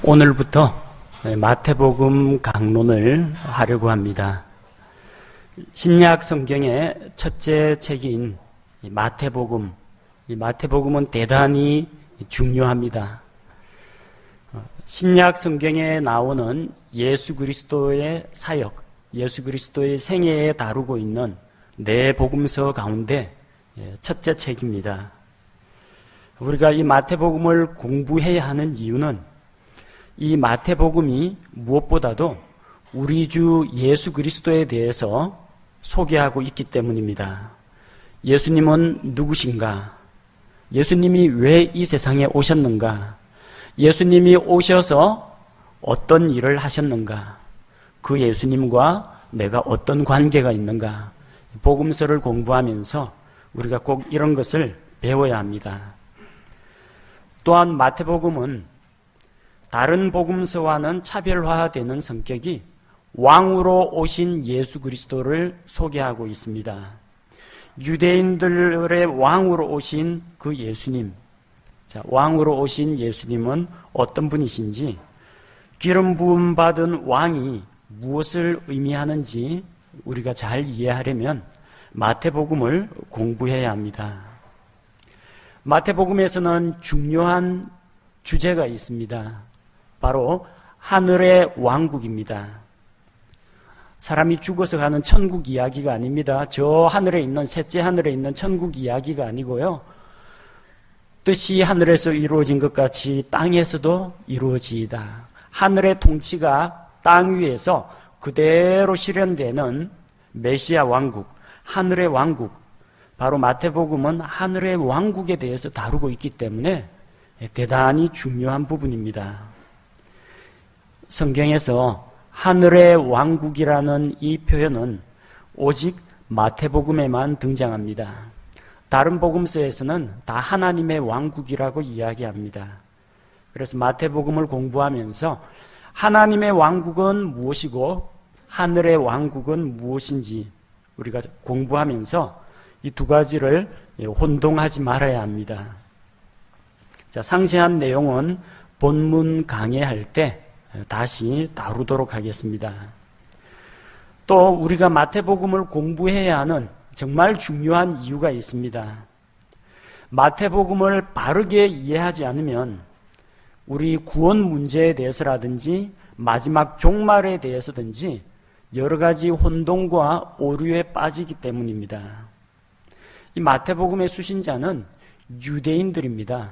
오늘부터 마태복음 강론을 하려고 합니다. 신약 성경의 첫째 책인 마태복음, 이 마태복음은 대단히 중요합니다. 신약 성경에 나오는 예수 그리스도의 사역, 예수 그리스도의 생애에 다루고 있는 네 복음서 가운데 첫째 책입니다. 우리가 이 마태복음을 공부해야 하는 이유는 이 마태복음이 무엇보다도 우리 주 예수 그리스도에 대해서 소개하고 있기 때문입니다. 예수님은 누구신가? 예수님이 왜 이 세상에 오셨는가? 예수님이 오셔서 어떤 일을 하셨는가? 그 예수님과 내가 어떤 관계가 있는가? 복음서를 공부하면서 우리가 꼭 이런 것을 배워야 합니다. 또한 마태복음은 다른 복음서와는 차별화되는 성격이 왕으로 오신 예수 그리스도를 소개하고 있습니다. 유대인들의 왕으로 오신 그 예수님, 왕으로 오신 예수님은 어떤 분이신지, 기름 부음 받은 왕이 무엇을 의미하는지 우리가 잘 이해하려면 마태복음을 공부해야 합니다. 마태복음에서는 중요한 주제가 있습니다. 바로 하늘의 왕국입니다. 사람이 죽어서 가는 천국 이야기가 아닙니다. 저 하늘에 있는, 셋째 하늘에 있는 천국 이야기가 아니고요. 뜻이 하늘에서 이루어진 것 같이 땅에서도 이루어지이다. 하늘의 통치가 땅 위에서 그대로 실현되는 메시아 왕국, 하늘의 왕국, 바로 마태복음은 하늘의 왕국에 대해서 다루고 있기 때문에 대단히 중요한 부분입니다. 성경에서 하늘의 왕국이라는 이 표현은 오직 마태복음에만 등장합니다. 다른 복음서에서는 다 하나님의 왕국이라고 이야기합니다. 그래서 마태복음을 공부하면서 하나님의 왕국은 무엇이고 하늘의 왕국은 무엇인지 우리가 공부하면서 이 두 가지를 혼동하지 말아야 합니다. 자, 상세한 내용은 본문 강해할 때 다시 다루도록 하겠습니다. 또 우리가 마태복음을 공부해야 하는 정말 중요한 이유가 있습니다. 마태복음을 바르게 이해하지 않으면 우리 구원 문제에 대해서라든지 마지막 종말에 대해서든지 여러 가지 혼동과 오류에 빠지기 때문입니다. 이 마태복음의 수신자는 유대인들입니다.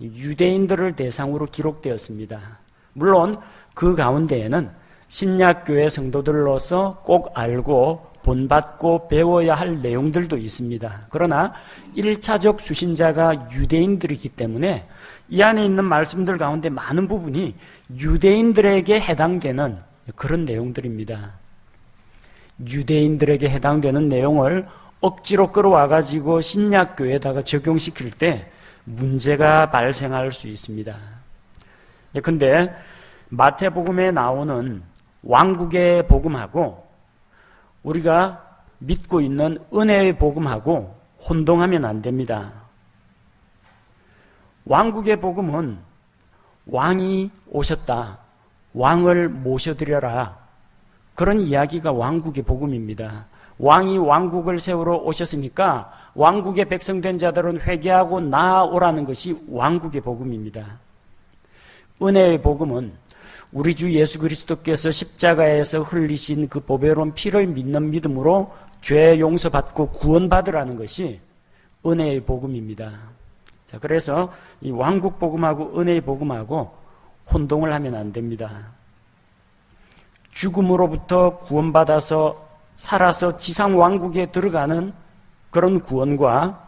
유대인들을 대상으로 기록되었습니다. 물론 그 가운데에는 신약교회 성도들로서 꼭 알고 본받고 배워야 할 내용들도 있습니다. 그러나 1차적 수신자가 유대인들이기 때문에 이 안에 있는 말씀들 가운데 많은 부분이 유대인들에게 해당되는 그런 내용들입니다. 유대인들에게 해당되는 내용을 억지로 끌어와가지고 신약교회에다가 적용시킬 때 문제가 발생할 수 있습니다. 근데 마태복음에 나오는 왕국의 복음하고 우리가 믿고 있는 은혜의 복음하고 혼동하면 안 됩니다. 왕국의 복음은 왕이 오셨다, 왕을 모셔드려라, 그런 이야기가 왕국의 복음입니다. 왕이 왕국을 세우러 오셨으니까 왕국의 백성된 자들은 회개하고 나아오라는 것이 왕국의 복음입니다. 은혜의 복음은 우리 주 예수 그리스도께서 십자가에서 흘리신 그 보배로운 피를 믿는 믿음으로 죄 용서받고 구원받으라는 것이 은혜의 복음입니다. 자, 그래서 이 왕국 복음하고 은혜의 복음하고 혼동을 하면 안 됩니다. 죽음으로부터 구원받아서 살아서 지상 왕국에 들어가는 그런 구원과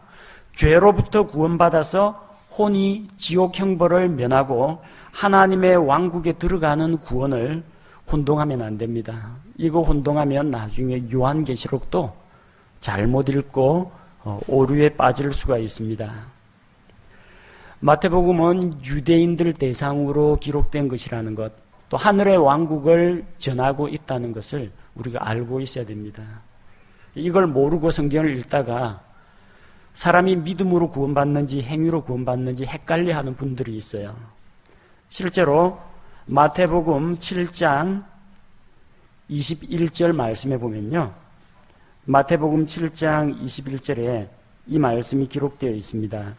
죄로부터 구원받아서 혼이 지옥 형벌을 면하고 하나님의 왕국에 들어가는 구원을 혼동하면 안 됩니다. 이거 혼동하면 나중에 요한계시록도 잘못 읽고 오류에 빠질 수가 있습니다. 마태복음은 유대인들 대상으로 기록된 것이라는 것, 또 하늘의 왕국을 전하고 있다는 것을 우리가 알고 있어야 됩니다. 이걸 모르고 성경을 읽다가 사람이 믿음으로 구원받는지 행위로 구원받는지 헷갈려하는 분들이 있어요. 실제로 마태복음 7장 21절 말씀에 보면요. 마태복음 7장 21절에 이 말씀이 기록되어 있습니다.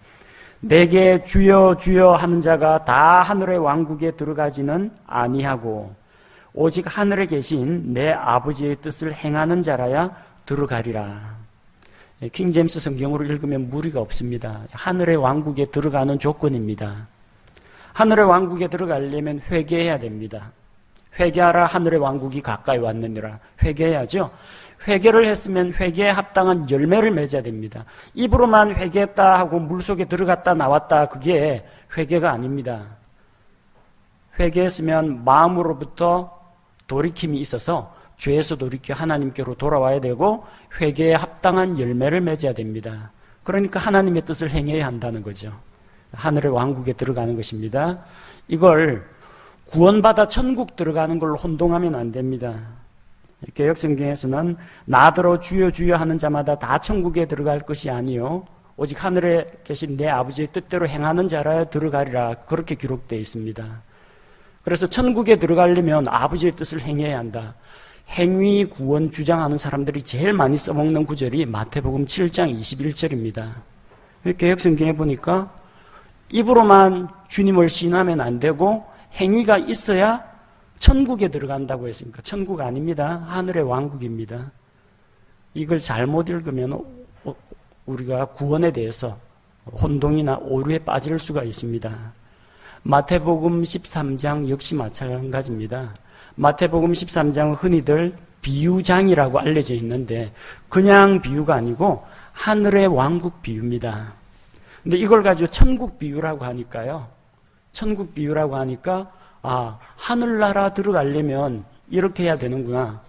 내게 주여 주여 하는 자가 다 하늘의 왕국에 들어가지는 아니하고 오직 하늘에 계신 내 아버지의 뜻을 행하는 자라야 들어가리라. 킹제임스 성경으로 읽으면 무리가 없습니다. 하늘의 왕국에 들어가는 조건입니다. 하늘의 왕국에 들어가려면 회개해야 됩니다. 회개하라 하늘의 왕국이 가까이 왔느니라. 회개해야죠. 회개를 했으면 회개에 합당한 열매를 맺어야 됩니다. 입으로만 회개했다 하고 물속에 들어갔다 나왔다, 그게 회개가 아닙니다. 회개했으면 마음으로부터 돌이킴이 있어서 죄에서 돌이켜 하나님께로 돌아와야 되고 회개에 합당한 열매를 맺어야 됩니다. 그러니까 하나님의 뜻을 행해야 한다는 거죠. 하늘의 왕국에 들어가는 것입니다. 이걸 구원받아 천국 들어가는 걸로 혼동하면 안 됩니다. 개역성경에서는 나더러 주여 주여 하는 자마다 다 천국에 들어갈 것이 아니요 오직 하늘에 계신 내 아버지의 뜻대로 행하는 자라야 들어가리라, 그렇게 기록되어 있습니다. 그래서 천국에 들어가려면 아버지의 뜻을 행해야 한다. 행위 구원 주장하는 사람들이 제일 많이 써먹는 구절이 마태복음 7장 21절입니다. 개역성경에 보니까 입으로만 주님을 신하면 안 되고 행위가 있어야 천국에 들어간다고 했으니까 천국 아닙니다. 하늘의 왕국입니다. 이걸 잘못 읽으면 우리가 구원에 대해서 혼동이나 오류에 빠질 수가 있습니다. 마태복음 13장 역시 마찬가지입니다. 마태복음 13장은 흔히들 비유장이라고 알려져 있는데 그냥 비유가 아니고 하늘의 왕국 비유입니다. 근데 이걸 가지고 천국 비유라고 하니까요. 천국 비유라고 하니까 하늘나라 들어가려면 이렇게 해야 되는구나.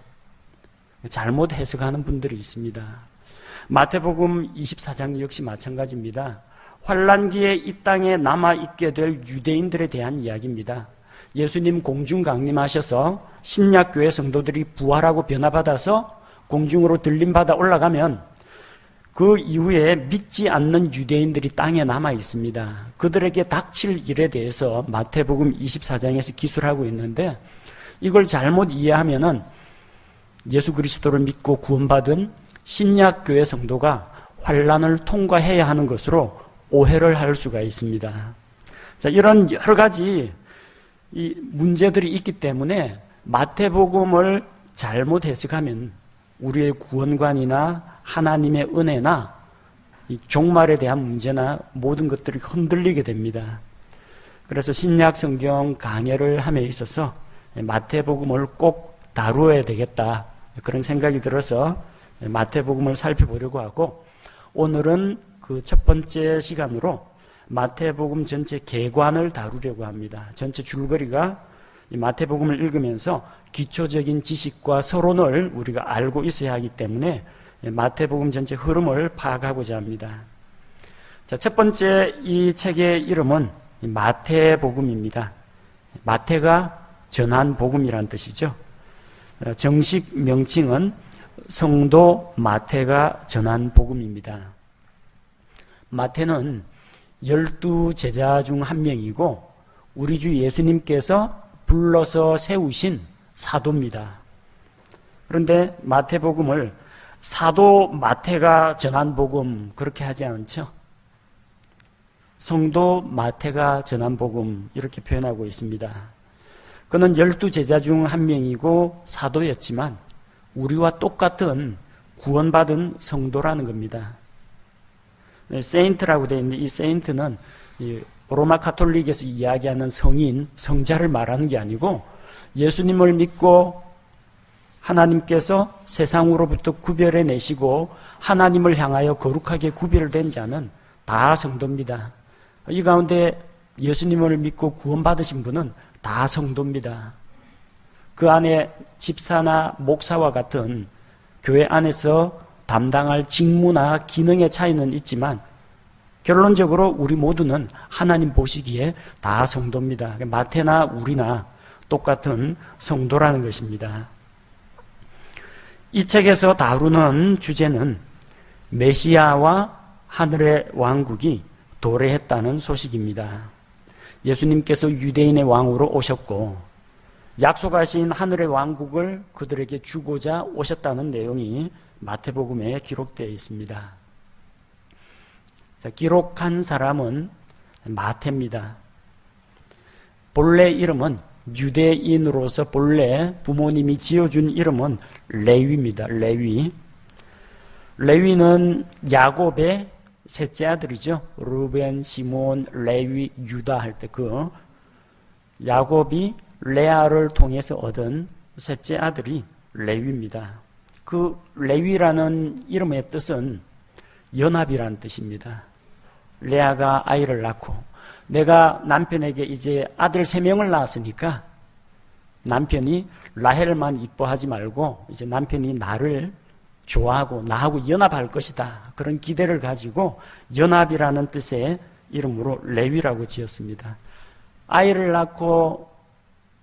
잘못 해석하는 분들이 있습니다. 마태복음 24장 역시 마찬가지입니다. 환란기에 이 땅에 남아있게 될 유대인들에 대한 이야기입니다. 예수님 공중 강림하셔서 신약교회 성도들이 부활하고 변화받아서 공중으로 들림받아 올라가면 그 이후에 믿지 않는 유대인들이 땅에 남아 있습니다. 그들에게 닥칠 일에 대해서 마태복음 24장에서 기술하고 있는데 이걸 잘못 이해하면은 예수 그리스도를 믿고 구원받은 신약교회 성도가 환란을 통과해야 하는 것으로 오해를 할 수가 있습니다. 자, 이런 여러 가지 이 문제들이 있기 때문에 마태복음을 잘못 해석하면 우리의 구원관이나 하나님의 은혜나 이 종말에 대한 문제나 모든 것들이 흔들리게 됩니다. 그래서 신약 성경 강해를 함에 있어서 마태복음을 꼭 다루어야 되겠다, 그런 생각이 들어서 마태복음을 살펴보려고 하고, 오늘은 그 첫 번째 시간으로 마태복음 전체 개관을 다루려고 합니다. 전체 줄거리가 이 마태복음을 읽으면서 기초적인 지식과 서론을 우리가 알고 있어야 하기 때문에 마태복음 전체 흐름을 파악하고자 합니다. 자, 첫 번째 이 책의 이름은 마태복음입니다. 마태가 전한 복음이란 뜻이죠. 정식 명칭은 성도 마태가 전한 복음입니다. 마태는 12제자 중 한 명이고 우리 주 예수님께서 불러서 세우신 사도입니다. 그런데 마태복음을 사도 마태가 전한 복음 그렇게 하지 않죠. 성도 마태가 전한 복음 이렇게 표현하고 있습니다. 그는 12제자 중 한 명이고 사도였지만 우리와 똑같은 구원받은 성도라는 겁니다. 세인트라고 되어 있는데 이 세인트는 로마 가톨릭에서 이야기하는 성인, 성자를 말하는 게 아니고 예수님을 믿고 하나님께서 세상으로부터 구별해 내시고 하나님을 향하여 거룩하게 구별된 자는 다 성도입니다. 이 가운데 예수님을 믿고 구원받으신 분은 다 성도입니다. 그 안에 집사나 목사와 같은 교회 안에서 담당할 직무나 기능의 차이는 있지만 결론적으로 우리 모두는 하나님 보시기에 다 성도입니다. 마태나 우리나 똑같은 성도라는 것입니다. 이 책에서 다루는 주제는 메시아와 하늘의 왕국이 도래했다는 소식입니다. 예수님께서 유대인의 왕으로 오셨고 약속하신 하늘의 왕국을 그들에게 주고자 오셨다는 내용이 마태복음에 기록되어 있습니다. 자, 기록한 사람은 마태입니다. 본래 이름은 유대인으로서 본래 부모님이 지어준 이름은 레위입니다. 레위. 레위는 야곱의 셋째 아들이죠. 루벤, 시몬, 레위, 유다 할 때 그 야곱이 레아를 통해서 얻은 셋째 아들이 레위입니다. 그 레위라는 이름의 뜻은 연합이라는 뜻입니다. 레아가 아이를 낳고 내가 남편에게 이제 아들 3명을 낳았으니까 남편이 라헬만 이뻐하지 말고 이제 남편이 나를 좋아하고 나하고 연합할 것이다. 그런 기대를 가지고 연합이라는 뜻의 이름으로 레위라고 지었습니다. 아이를 낳고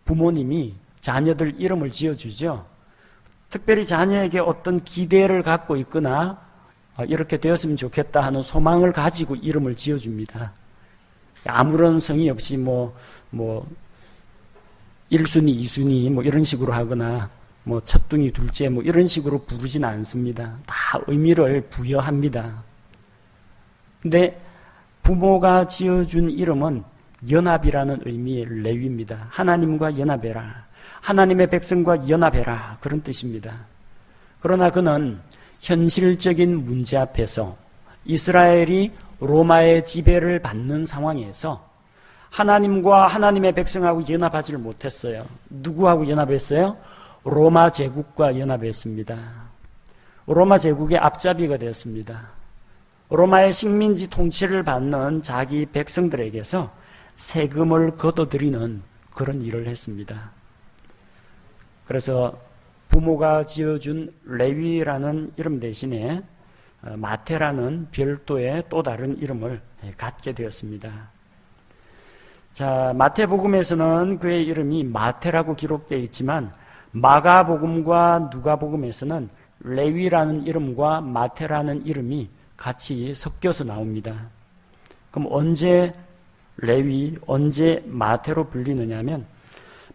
부모님이 자녀들 이름을 지어주죠. 특별히 자녀에게 어떤 기대를 갖고 있거나 이렇게 되었으면 좋겠다 하는 소망을 가지고 이름을 지어줍니다. 아무런 성의 없이 1순위, 2순위 이런 식으로 하거나 첫둥이, 둘째 이런 식으로 부르지는 않습니다. 다 의미를 부여합니다. 근데 부모가 지어준 이름은 연합이라는 의미의 레위입니다. 하나님과 연합해라. 하나님의 백성과 연합해라. 그런 뜻입니다. 그러나 그는 현실적인 문제 앞에서 이스라엘이 로마의 지배를 받는 상황에서 하나님과 하나님의 백성하고 연합하지를 못했어요. 누구하고 연합했어요? 로마 제국과 연합했습니다. 로마 제국의 앞잡이가 되었습니다. 로마의 식민지 통치를 받는 자기 백성들에게서 세금을 걷어들이는 그런 일을 했습니다. 그래서 부모가 지어준 레위라는 이름 대신에 마태라는 별도의 또 다른 이름을 갖게 되었습니다. 자, 마태복음에서는 그의 이름이 마태라고 기록되어 있지만 마가복음과 누가복음에서는 레위라는 이름과 마태라는 이름이 같이 섞여서 나옵니다. 그럼 언제 레위, 언제 마태로 불리느냐 하면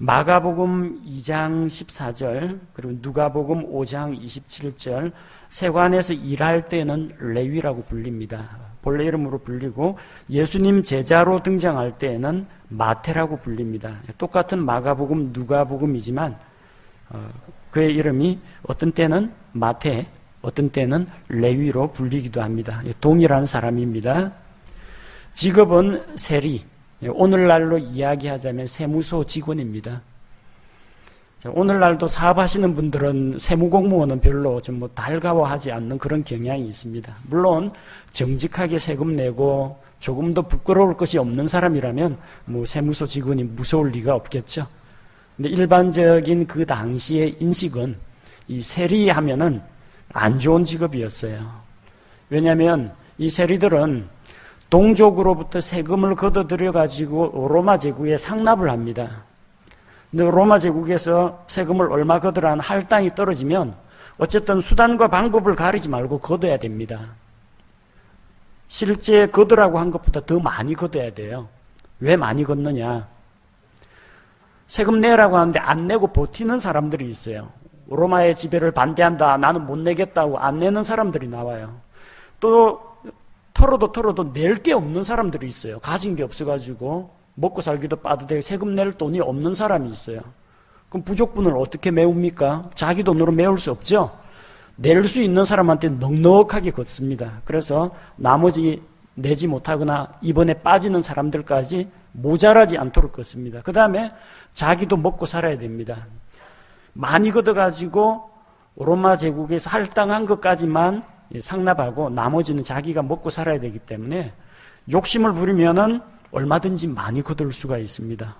마가복음 2장 14절 그리고 누가복음 5장 27절 세관에서 일할 때는 레위라고 불립니다. 본래 이름으로 불리고 예수님 제자로 등장할 때에는 마태라고 불립니다. 똑같은 마가복음, 누가복음이지만 그의 이름이 어떤 때는 마태, 어떤 때는 레위로 불리기도 합니다. 동일한 사람입니다. 직업은 세리, 오늘날로 이야기하자면 세무서 직원입니다. 오늘날도 사업하시는 분들은 세무공무원은 별로 좀 달가워하지 않는 그런 경향이 있습니다. 물론 정직하게 세금 내고 조금 더 부끄러울 것이 없는 사람이라면 세무서 직원이 무서울 리가 없겠죠. 근데 일반적인 그 당시의 인식은 이 세리하면은 안 좋은 직업이었어요. 왜냐하면 이 세리들은 동족으로부터 세금을 걷어들여 가지고 로마 제국에 상납을 합니다. 근데 로마 제국에서 세금을 얼마 걷으라 한 할당이 떨어지면 어쨌든 수단과 방법을 가리지 말고 걷어야 됩니다. 실제 걷으라고 한 것보다 더 많이 걷어야 돼요. 왜 많이 걷느냐? 세금 내라고 하는데 안 내고 버티는 사람들이 있어요. 로마의 지배를 반대한다, 나는 못 내겠다고 안 내는 사람들이 나와요. 또 털어도 낼 게 없는 사람들이 있어요. 가진 게 없어가지고 먹고 살기도 빠듯하게 세금 낼 돈이 없는 사람이 있어요. 그럼 부족분을 어떻게 메웁니까? 자기 돈으로 메울 수 없죠. 낼 수 있는 사람한테 넉넉하게 걷습니다. 그래서 나머지 내지 못하거나 이번에 빠지는 사람들까지 모자라지 않도록 걷습니다. 그 다음에 자기도 먹고 살아야 됩니다. 많이 걷어가지고 로마 제국에서 할당한 것까지만 상납하고 나머지는 자기가 먹고 살아야 되기 때문에 욕심을 부리면은 얼마든지 많이 거둘 수가 있습니다.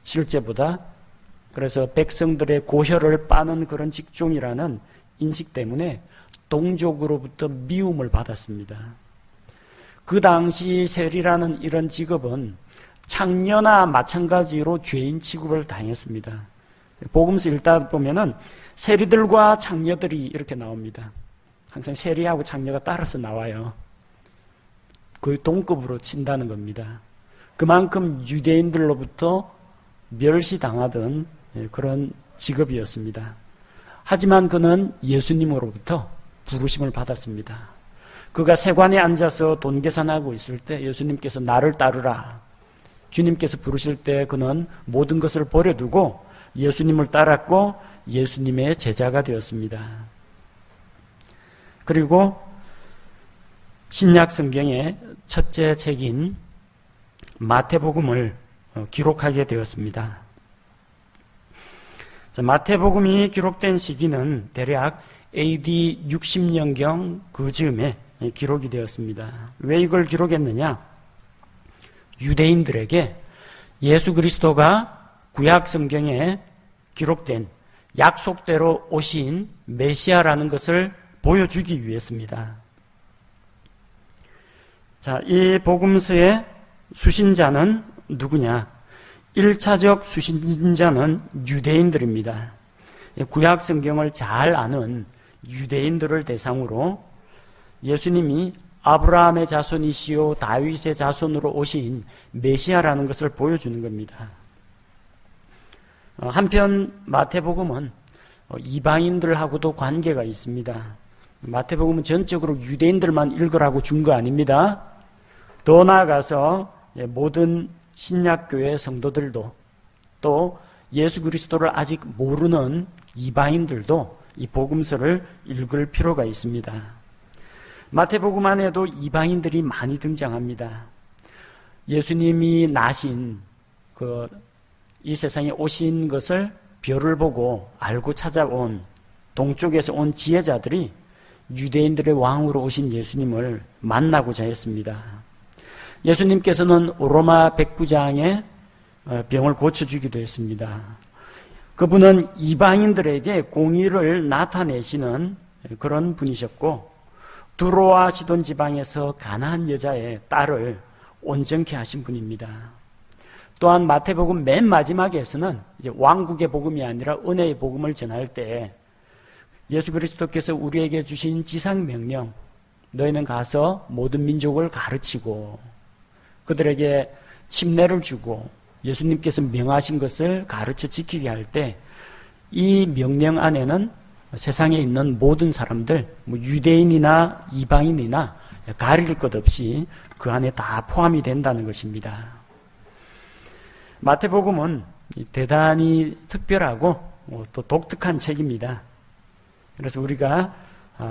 실제보다. 그래서 백성들의 고혈을 빠는 그런 직종이라는 인식 때문에 동족으로부터 미움을 받았습니다. 그 당시 세리라는 이런 직업은 창녀나 마찬가지로 죄인 취급을 당했습니다. 복음서 읽다 보면은 세리들과 창녀들이 이렇게 나옵니다. 항상 세리하고 창녀가 따라서 나와요. 거의 동급으로 친다는 겁니다. 그만큼 유대인들로부터 멸시당하던 그런 직업이었습니다. 하지만 그는 예수님으로부터 부르심을 받았습니다. 그가 세관에 앉아서 돈 계산하고 있을 때 예수님께서 나를 따르라. 주님께서 부르실 때 그는 모든 것을 버려두고 예수님을 따랐고 예수님의 제자가 되었습니다. 그리고 신약 성경의 첫째 책인 마태복음을 기록하게 되었습니다. 마태복음이 기록된 시기는 대략 AD 60년경 그 즈음에 기록이 되었습니다. 왜 이걸 기록했느냐? 유대인들에게 예수 그리스도가 구약 성경에 기록된 약속대로 오신 메시아라는 것을 보여주기 위해서입니다. 자, 이 복음서의 수신자는 누구냐? 1차적 수신자는 유대인들입니다. 구약 성경을 잘 아는 유대인들을 대상으로 예수님이 아브라함의 자손이시요 다윗의 자손으로 오신 메시아라는 것을 보여주는 겁니다. 한편 마태복음은 이방인들하고도 관계가 있습니다. 마태복음은 전적으로 유대인들만 읽으라고 준 거 아닙니다. 더 나아가서 모든 신약교회 성도들도 또 예수 그리스도를 아직 모르는 이방인들도 이 복음서를 읽을 필요가 있습니다. 마태복음 안에도 이방인들이 많이 등장합니다. 예수님이 나신 이 세상에 오신 것을 별을 보고 알고 찾아온 동쪽에서 온 지혜자들이 유대인들의 왕으로 오신 예수님을 만나고자 했습니다. 예수님께서는 로마 백부장의 병을 고쳐주기도 했습니다. 그분은 이방인들에게 공의를 나타내시는 그런 분이셨고 두로와 시돈 지방에서 가나안 여자의 딸을 온전케 하신 분입니다. 또한 마태복음 맨 마지막에서는 이제 왕국의 복음이 아니라 은혜의 복음을 전할 때 예수 그리스도께서 우리에게 주신 지상명령, 너희는 가서 모든 민족을 가르치고 그들에게 침례를 주고 예수님께서 명하신 것을 가르쳐 지키게 할 때 이 명령 안에는 세상에 있는 모든 사람들, 유대인이나 이방인이나 가릴 것 없이 그 안에 다 포함이 된다는 것입니다. 마태복음은 대단히 특별하고 또 독특한 책입니다. 그래서 우리가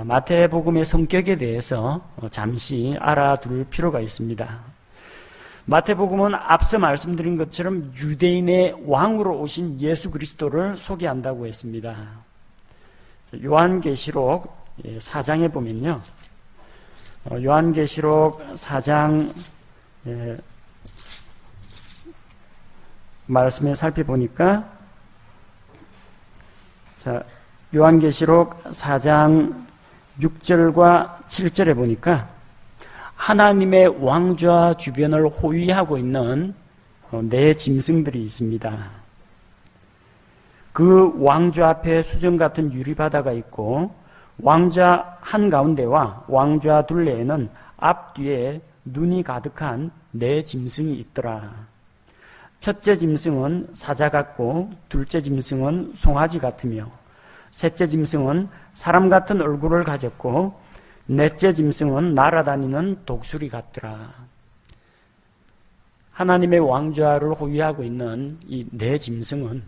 마태복음의 성격에 대해서 잠시 알아둘 필요가 있습니다. 마태복음은 앞서 말씀드린 것처럼 유대인의 왕으로 오신 예수 그리스도를 소개한다고 했습니다. 요한계시록 4장에 보면요. 요한계시록 4장 말씀에 살펴보니까 요한계시록 4장 6절과 7절에 보니까 하나님의 왕좌 주변을 호위하고 있는 네 짐승들이 있습니다. 그 왕좌 앞에 수정 같은 유리바다가 있고 왕좌 한가운데와 왕좌 둘레에는 앞뒤에 눈이 가득한 네 짐승이 있더라. 첫째 짐승은 사자 같고 둘째 짐승은 송아지 같으며 셋째 짐승은 사람 같은 얼굴을 가졌고 넷째 짐승은 날아다니는 독수리 같더라. 하나님의 왕좌를 호위하고 있는 이 네 짐승은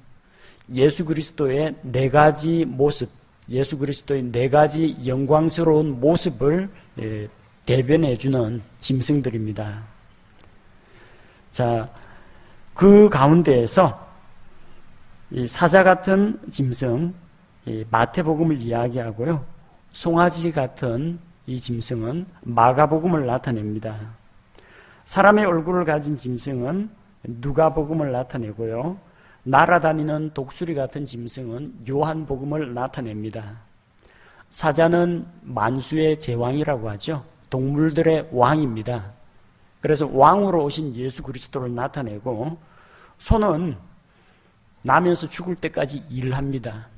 예수 그리스도의 네 가지 모습, 예수 그리스도의 네 가지 영광스러운 모습을 대변해주는 짐승들입니다. 자, 그 가운데에서 이 사자 같은 짐승, 마태복음을 이야기하고요. 송아지 같은 이 짐승은 마가복음을 나타냅니다. 사람의 얼굴을 가진 짐승은 누가복음을 나타내고요. 날아다니는 독수리 같은 짐승은 요한복음을 나타냅니다. 사자는 만수의 제왕이라고 하죠. 동물들의 왕입니다. 그래서 왕으로 오신 예수 그리스도를 나타내고 소는 나면서 죽을 때까지 일합니다.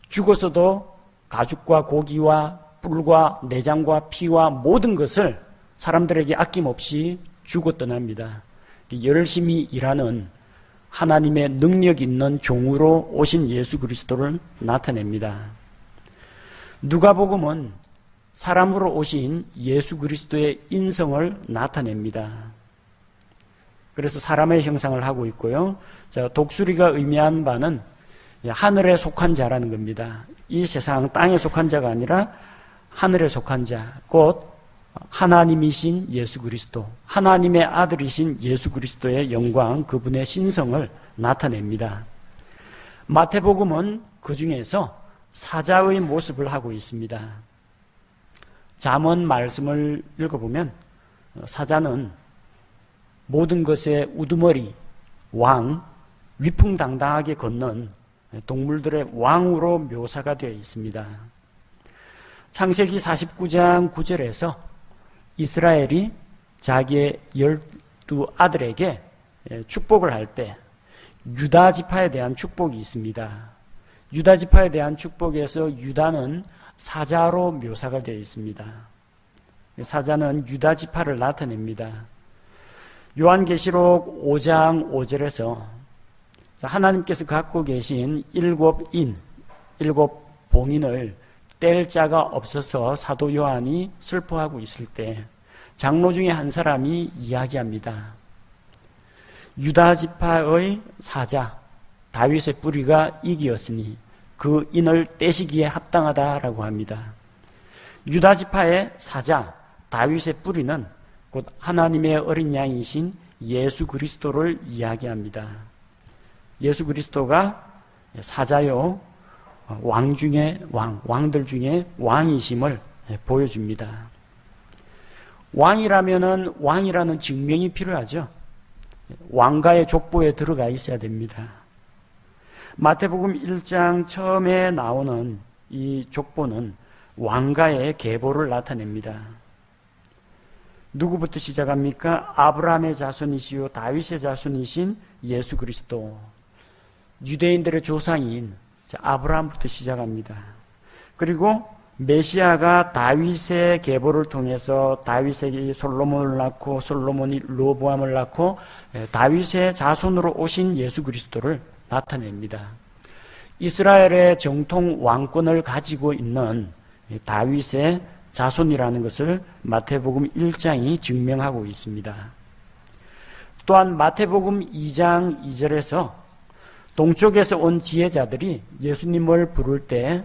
죽어서도 가죽과 고기와 뿔과 내장과 피와 모든 것을 사람들에게 아낌없이 주고 떠납니다. 열심히 일하는 하나님의 능력 있는 종으로 오신 예수 그리스도를 나타냅니다. 누가복음은 사람으로 오신 예수 그리스도의 인성을 나타냅니다. 그래서 사람의 형상을 하고 있고요. 자, 독수리가 의미한 바는 하늘에 속한 자라는 겁니다. 이 세상 땅에 속한 자가 아니라 하늘에 속한 자, 곧 하나님이신 예수 그리스도, 하나님의 아들이신 예수 그리스도의 영광, 그분의 신성을 나타냅니다. 마태복음은 그 중에서 사자의 모습을 하고 있습니다. 잠언 말씀을 읽어보면 사자는 모든 것의 우두머리, 왕, 위풍당당하게 걷는 동물들의 왕으로 묘사가 되어 있습니다. 창세기 49장 9절에서 이스라엘이 자기의 12아들에게 축복을 할 때 유다 지파에 대한 축복이 있습니다. 유다 지파에 대한 축복에서 유다는 사자로 묘사가 되어 있습니다. 사자는 유다 지파를 나타냅니다. 요한계시록 5장 5절에서 하나님께서 갖고 계신 7인, 7봉인을 뗄 자가 없어서 사도 요한이 슬퍼하고 있을 때 장로 중에 한 사람이 이야기합니다. 유다 지파의 사자 다윗의 뿌리가 이기었으니 그 인을 떼시기에 합당하다라고 합니다. 유다 지파의 사자 다윗의 뿌리는 곧 하나님의 어린 양이신 예수 그리스도를 이야기합니다. 예수 그리스도가 사자요 왕 중에 왕들 중에 왕이심을 보여줍니다. 왕이라면은 왕이라는 증명이 필요하죠. 왕가의 족보에 들어가 있어야 됩니다. 마태복음 1장 처음에 나오는 이 족보는 왕가의 계보를 나타냅니다. 누구부터 시작합니까? 아브라함의 자손이시요 다윗의 자손이신 예수 그리스도, 유대인들의 조상인 아브라함부터 시작합니다. 그리고 메시아가 다윗의 계보를 통해서 다윗이 솔로몬을 낳고 솔로몬이 르호보암을 낳고 다윗의 자손으로 오신 예수 그리스도를 나타냅니다. 이스라엘의 정통 왕권을 가지고 있는 다윗의 자손이라는 것을 마태복음 1장이 증명하고 있습니다. 또한 마태복음 2장 2절에서 동쪽에서 온 지혜자들이 예수님을 부를 때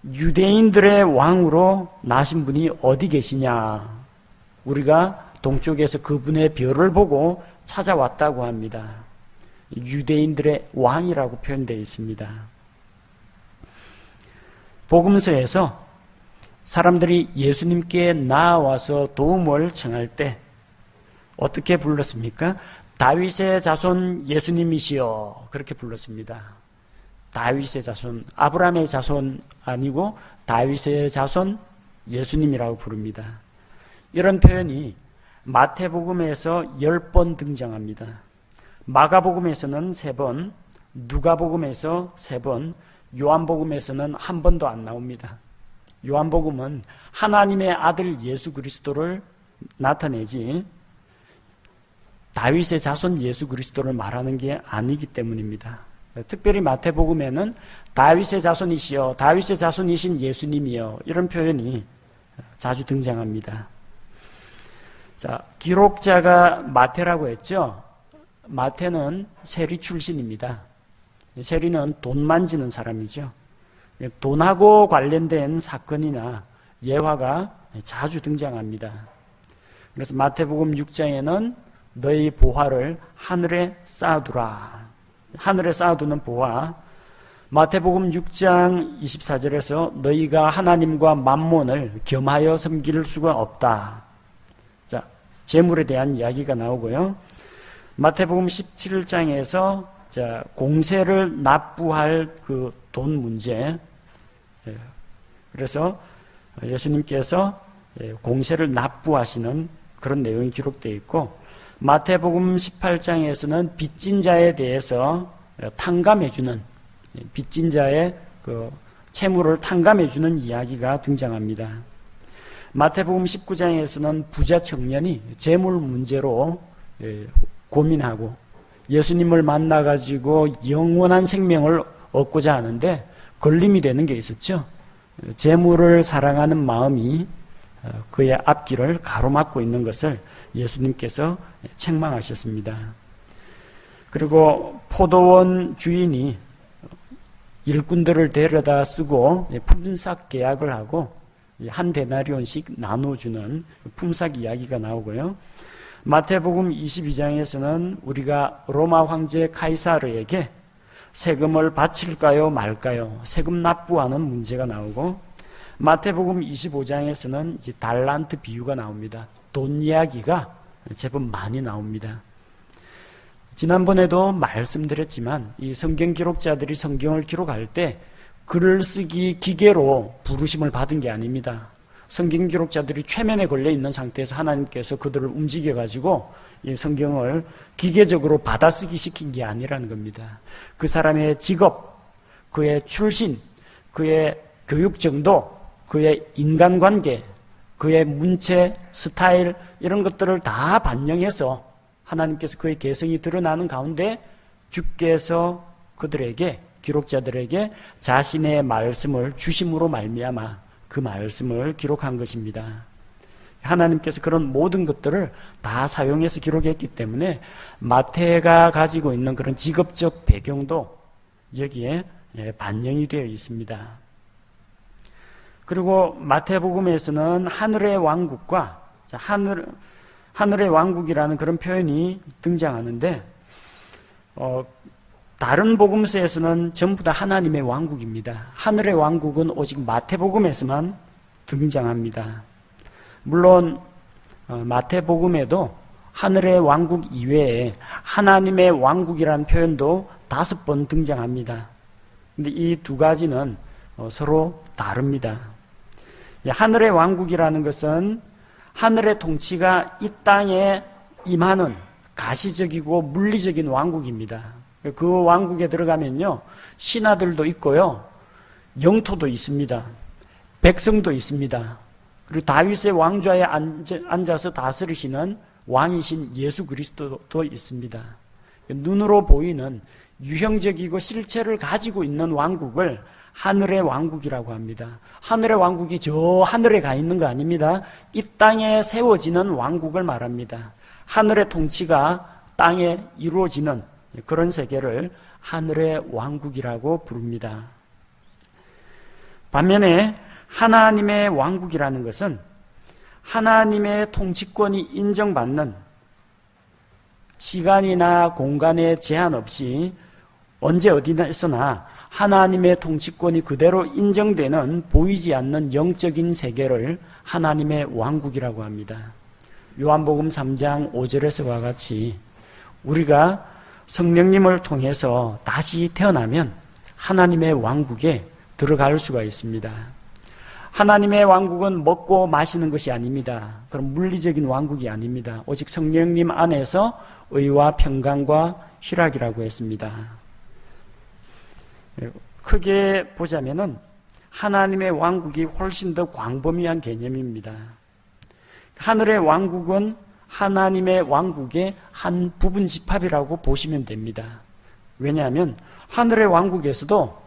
유대인들의 왕으로 나신 분이 어디 계시냐? 우리가 동쪽에서 그분의 별을 보고 찾아왔다고 합니다. 유대인들의 왕이라고 표현되어 있습니다. 복음서에서 사람들이 예수님께 나아와서 도움을 청할 때 어떻게 불렀습니까? 다윗의 자손 예수님이시여, 그렇게 불렀습니다. 다윗의 자손, 아브라함의 자손 아니고 다윗의 자손 예수님이라고 부릅니다. 이런 표현이 마태복음에서 10번 등장합니다. 마가복음에서는 3번, 누가복음에서 3번, 요한복음에서는 한 번도 안 나옵니다. 요한복음은 하나님의 아들 예수 그리스도를 나타내지 다윗의 자손 예수 그리스도를 말하는 게 아니기 때문입니다. 특별히 마태복음에는 다윗의 자손이시여, 다윗의 자손이신 예수님이여, 이런 표현이 자주 등장합니다. 자, 기록자가 마태라고 했죠. 마태는 세리 출신입니다. 세리는 돈 만지는 사람이죠. 돈하고 관련된 사건이나 예화가 자주 등장합니다. 그래서 마태복음 6장에는 너희 보화를 하늘에 쌓아두라. 하늘에 쌓아두는 보화. 마태복음 6장 24절에서 너희가 하나님과 만몬을 겸하여 섬길 수가 없다. 자, 재물에 대한 이야기가 나오고요. 마태복음 17장에서 자, 공세를 납부할 그 돈 문제. 그래서 예수님께서 공세를 납부하시는 그런 내용이 기록되어 있고, 마태복음 18장에서는 빚진 자에 대해서 탕감해주는, 빚진 자의 그 채무를 탕감해주는 이야기가 등장합니다. 마태복음 19장에서는 부자 청년이 재물 문제로 고민하고 예수님을 만나가지고 영원한 생명을 얻고자 하는데 걸림이 되는 게 있었죠. 재물을 사랑하는 마음이 그의 앞길을 가로막고 있는 것을 예수님께서 책망하셨습니다. 그리고 포도원 주인이 일꾼들을 데려다 쓰고 품삯 계약을 하고 한 데나리온씩 나눠주는 품삯 이야기가 나오고요. 마태복음 22장에서는 우리가 로마 황제 카이사르에게 세금을 바칠까요 말까요? 세금 납부하는 문제가 나오고, 마태복음 25장에서는 이제 달란트 비유가 나옵니다. 돈 이야기가 제법 많이 나옵니다. 지난번에도 말씀드렸지만 이 성경 기록자들이 성경을 기록할 때 글을 쓰기 기계로 부르심을 받은 게 아닙니다. 성경 기록자들이 최면에 걸려 있는 상태에서 하나님께서 그들을 움직여가지고 이 성경을 기계적으로 받아쓰기 시킨 게 아니라는 겁니다. 그 사람의 직업, 그의 출신, 그의 교육 정도, 그의 인간관계, 그의 문체, 스타일 이런 것들을 다 반영해서 하나님께서 그의 개성이 드러나는 가운데 주께서 그들에게, 기록자들에게 자신의 말씀을 주심으로 말미암아 그 말씀을 기록한 것입니다. 하나님께서 그런 모든 것들을 다 사용해서 기록했기 때문에 마태가 가지고 있는 그런 직업적 배경도 여기에 반영이 되어 있습니다. 그리고 마태복음에서는 하늘의 왕국과 하늘의 왕국이라는 그런 표현이 등장하는데 다른 복음서에서는 전부 다 하나님의 왕국입니다. 하늘의 왕국은 오직 마태복음에서만 등장합니다. 물론 마태복음에도 하늘의 왕국 이외에 하나님의 왕국이라는 표현도 5번 등장합니다. 근데 이 두 가지는 서로 다릅니다. 하늘의 왕국이라는 것은 하늘의 통치가 이 땅에 임하는 가시적이고 물리적인 왕국입니다. 그 왕국에 들어가면요, 신하들도 있고요, 영토도 있습니다. 백성도 있습니다. 그리고 다윗의 왕좌에 앉아서 다스리시는 왕이신 예수 그리스도도 있습니다. 눈으로 보이는 유형적이고 실체를 가지고 있는 왕국을 하늘의 왕국이라고 합니다. 하늘의 왕국이 저 하늘에 가 있는 거 아닙니다. 이 땅에 세워지는 왕국을 말합니다. 하늘의 통치가 땅에 이루어지는 그런 세계를 하늘의 왕국이라고 부릅니다. 반면에 하나님의 왕국이라는 것은 하나님의 통치권이 인정받는, 시간이나 공간의 제한 없이 언제 어디서나 하나님의 통치권이 그대로 인정되는 보이지 않는 영적인 세계를 하나님의 왕국이라고 합니다. 요한복음 3장 5절에서와 같이 우리가 성령님을 통해서 다시 태어나면 하나님의 왕국에 들어갈 수가 있습니다. 하나님의 왕국은 먹고 마시는 것이 아닙니다. 그런 물리적인 왕국이 아닙니다. 오직 성령님 안에서 의와 평강과 희락이라고 했습니다. 크게 보자면은 하나님의 왕국이 훨씬 더 광범위한 개념입니다. 하늘의 왕국은 하나님의 왕국의 한 부분 집합이라고 보시면 됩니다. 왜냐하면 하늘의 왕국에서도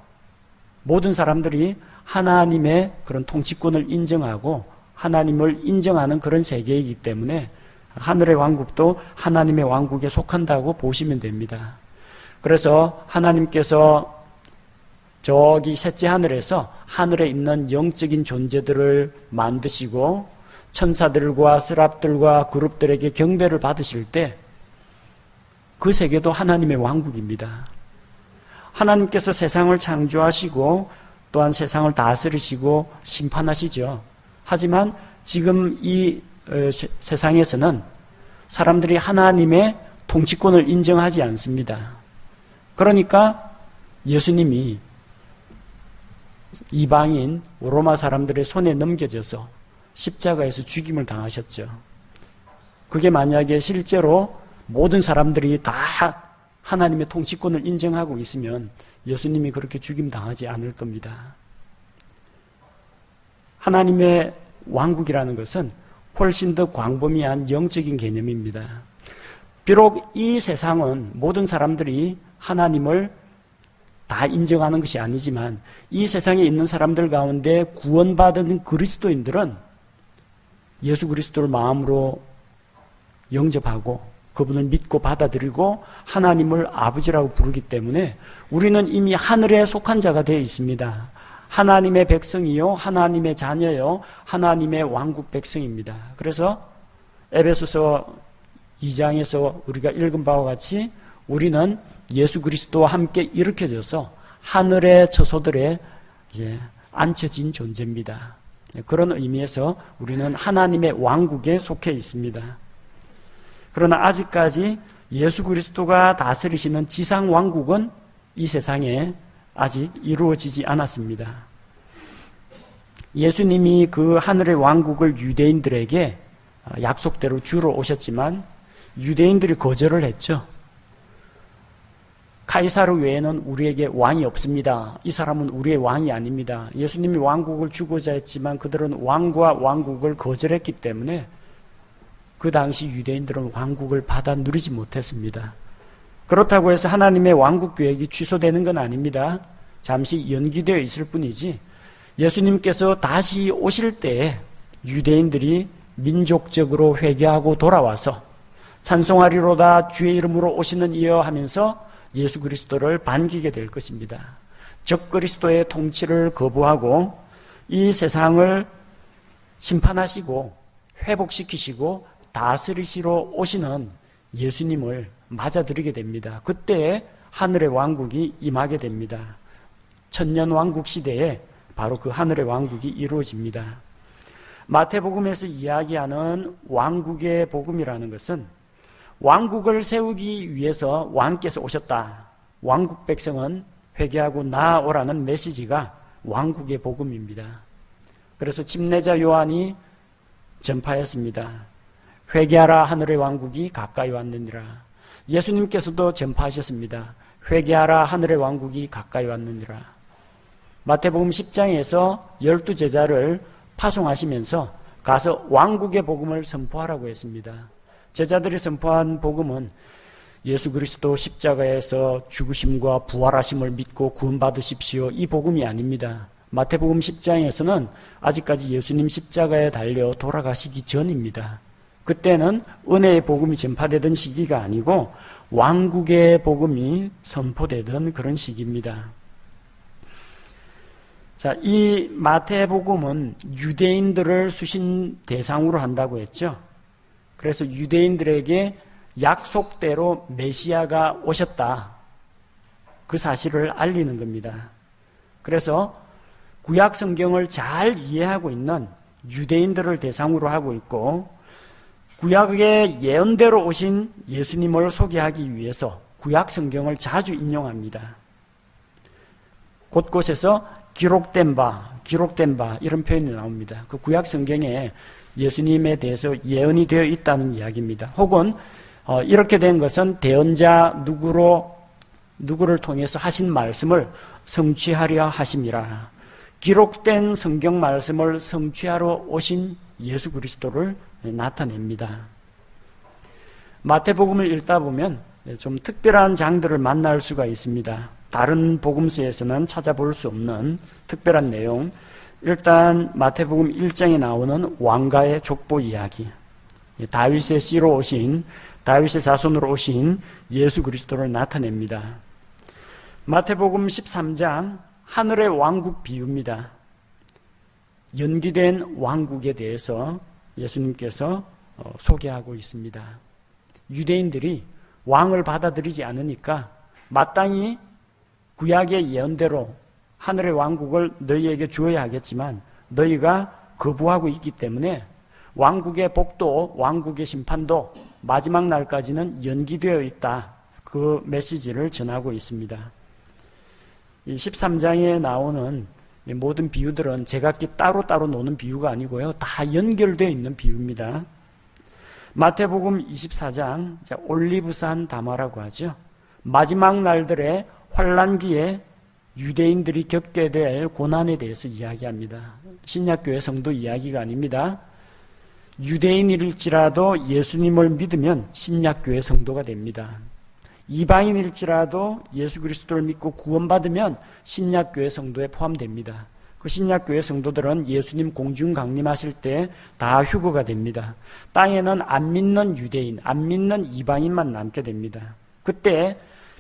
모든 사람들이 하나님의 그런 통치권을 인정하고 하나님을 인정하는 그런 세계이기 때문에 하늘의 왕국도 하나님의 왕국에 속한다고 보시면 됩니다. 그래서 하나님께서 저기 셋째 하늘에서 하늘에 있는 영적인 존재들을 만드시고 천사들과 스랍들과 그룹들에게 경배를 받으실 때 그 세계도 하나님의 왕국입니다. 하나님께서 세상을 창조하시고 또한 세상을 다스리시고 심판하시죠. 하지만 지금 이 세상에서는 사람들이 하나님의 통치권을 인정하지 않습니다. 그러니까 예수님이 이방인 로마 사람들의 손에 넘겨져서 십자가에서 죽임을 당하셨죠. 그게 만약에 실제로 모든 사람들이 다 하나님의 통치권을 인정하고 있으면 예수님이 그렇게 죽임 당하지 않을 겁니다. 하나님의 왕국이라는 것은 훨씬 더 광범위한 영적인 개념입니다. 비록 이 세상은 모든 사람들이 하나님을 다 인정하는 것이 아니지만 이 세상에 있는 사람들 가운데 구원받은 그리스도인들은 예수 그리스도를 마음으로 영접하고 그분을 믿고 받아들이고 하나님을 아버지라고 부르기 때문에 우리는 이미 하늘에 속한 자가 되어 있습니다. 하나님의 백성이요, 하나님의 자녀요, 하나님의 왕국 백성입니다. 그래서 에베소서 2장에서 우리가 읽은 바와 같이 우리는 예수 그리스도와 함께 일으켜져서 하늘의 처소들에 이제 앉혀진 존재입니다. 그런 의미에서 우리는 하나님의 왕국에 속해 있습니다. 그러나 아직까지 예수 그리스도가 다스리시는 지상 왕국은 이 세상에 아직 이루어지지 않았습니다. 예수님이 그 하늘의 왕국을 유대인들에게 약속대로 주러 오셨지만 유대인들이 거절을 했죠. 카이사르 외에는 우리에게 왕이 없습니다. 이 사람은 우리의 왕이 아닙니다. 예수님이 왕국을 주고자 했지만 그들은 왕과 왕국을 거절했기 때문에 그 당시 유대인들은 왕국을 받아 누리지 못했습니다. 그렇다고 해서 하나님의 왕국 계획이 취소되는 건 아닙니다. 잠시 연기되어 있을 뿐이지 예수님께서 다시 오실 때에 유대인들이 민족적으로 회개하고 돌아와서 찬송하리로다 주의 이름으로 오시는 이여 하면서 예수 그리스도를 반기게 될 것입니다. 적 그리스도의 통치를 거부하고 이 세상을 심판하시고 회복시키시고 다스리시러 오시는 예수님을 맞아들이게 됩니다. 그때 하늘의 왕국이 임하게 됩니다. 천년왕국 시대에 바로 그 하늘의 왕국이 이루어집니다. 마태복음에서 이야기하는 왕국의 복음이라는 것은 왕국을 세우기 위해서 왕께서 오셨다. 왕국 백성은 회개하고 나아오라는 메시지가 왕국의 복음입니다. 그래서 침례자 요한이 전파했습니다. 회개하라 하늘의 왕국이 가까이 왔느니라. 예수님께서도 전파하셨습니다. 회개하라 하늘의 왕국이 가까이 왔느니라. 마태복음 10장에서 12제자를 파송하시면서 가서 왕국의 복음을 선포하라고 했습니다. 제자들이 선포한 복음은 예수 그리스도 십자가에서 죽으심과 부활하심을 믿고 구원받으십시오. 이 복음이 아닙니다. 마태복음 10장에서는 아직까지 예수님 십자가에 달려 돌아가시기 전입니다. 그때는 은혜의 복음이 전파되던 시기가 아니고 왕국의 복음이 선포되던 그런 시기입니다. 자, 이 마태복음은 유대인들을 수신 대상으로 한다고 했죠. 그래서 유대인들에게 약속대로 메시아가 오셨다. 그 사실을 알리는 겁니다. 그래서 구약 성경을 잘 이해하고 있는 유대인들을 대상으로 하고 있고 구약의 예언대로 오신 예수님을 소개하기 위해서 구약 성경을 자주 인용합니다. 곳곳에서 기록된 바 이런 표현이 나옵니다. 그 구약 성경에 예수님에 대해서 예언이 되어 있다는 이야기입니다. 혹은 이렇게 된 것은 대언자 누구를 통해서 하신 말씀을 성취하려 하심이라. 기록된 성경 말씀을 성취하러 오신 예수 그리스도를 나타냅니다. 마태복음을 읽다 보면 좀 특별한 장들을 만날 수가 있습니다. 다른 복음서에서는 찾아볼 수 없는 특별한 내용. 일단 마태복음 1장에 나오는 왕가의 족보 이야기, 다윗의 씨로 오신, 다윗의 자손으로 오신 예수 그리스도를 나타냅니다. 마태복음 13장 하늘의 왕국 비유입니다. 연기된 왕국에 대해서 예수님께서 소개하고 있습니다. 유대인들이 왕을 받아들이지 않으니까 마땅히 구약의 예언대로 하늘의 왕국을 너희에게 주어야 하겠지만 너희가 거부하고 있기 때문에 왕국의 복도, 왕국의 심판도 마지막 날까지는 연기되어 있다. 그 메시지를 전하고 있습니다. 이 13장에 나오는 모든 비유들은 제각기 따로따로 노는 비유가 아니고요. 다 연결되어 있는 비유입니다. 마태복음 24장, 올리브산 담화라고 하죠. 마지막 날들의 환란기에 유대인들이 겪게 될 고난에 대해서 이야기합니다. 신약교회 성도 이야기가 아닙니다. 유대인일지라도 예수님을 믿으면 신약교회 성도가 됩니다. 이방인일지라도 예수 그리스도를 믿고 구원받으면 신약교회 성도에 포함됩니다. 그 신약교회 성도들은 예수님 공중 강림하실 때 다 휴거가 됩니다. 땅에는 안 믿는 유대인, 안 믿는 이방인만 남게 됩니다. 그때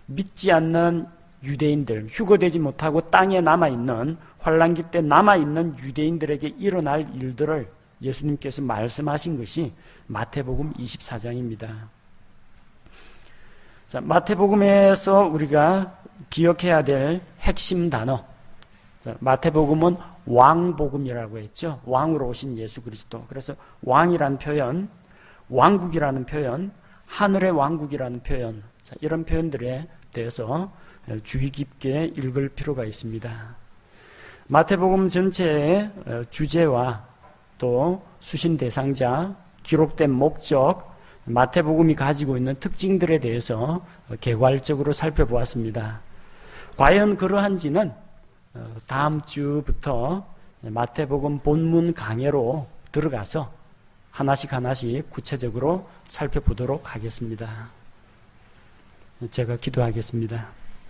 믿지 않는 유대인들, 휴거되지 못하고 땅에 남아있는, 환란기 때 남아있는 유대인들에게 일어날 일들을 예수님께서 말씀하신 것이 마태복음 24장입니다. 자, 마태복음에서 우리가 기억해야 될 핵심 단어. 자, 마태복음은 왕복음이라고 했죠. 왕으로 오신 예수 그리스도. 그래서 왕이라는 표현, 왕국이라는 표현, 하늘의 왕국이라는 표현, 자, 이런 표현들에 대해서 주의 깊게 읽을 필요가 있습니다. 마태복음 전체의 주제와 또 수신 대상자, 기록된 목적, 마태복음이 가지고 있는 특징들에 대해서 개괄적으로 살펴보았습니다. 과연 그러한지는 다음 주부터 마태복음 본문 강해로 들어가서 하나씩 구체적으로 살펴보도록 하겠습니다. 제가 기도하겠습니다.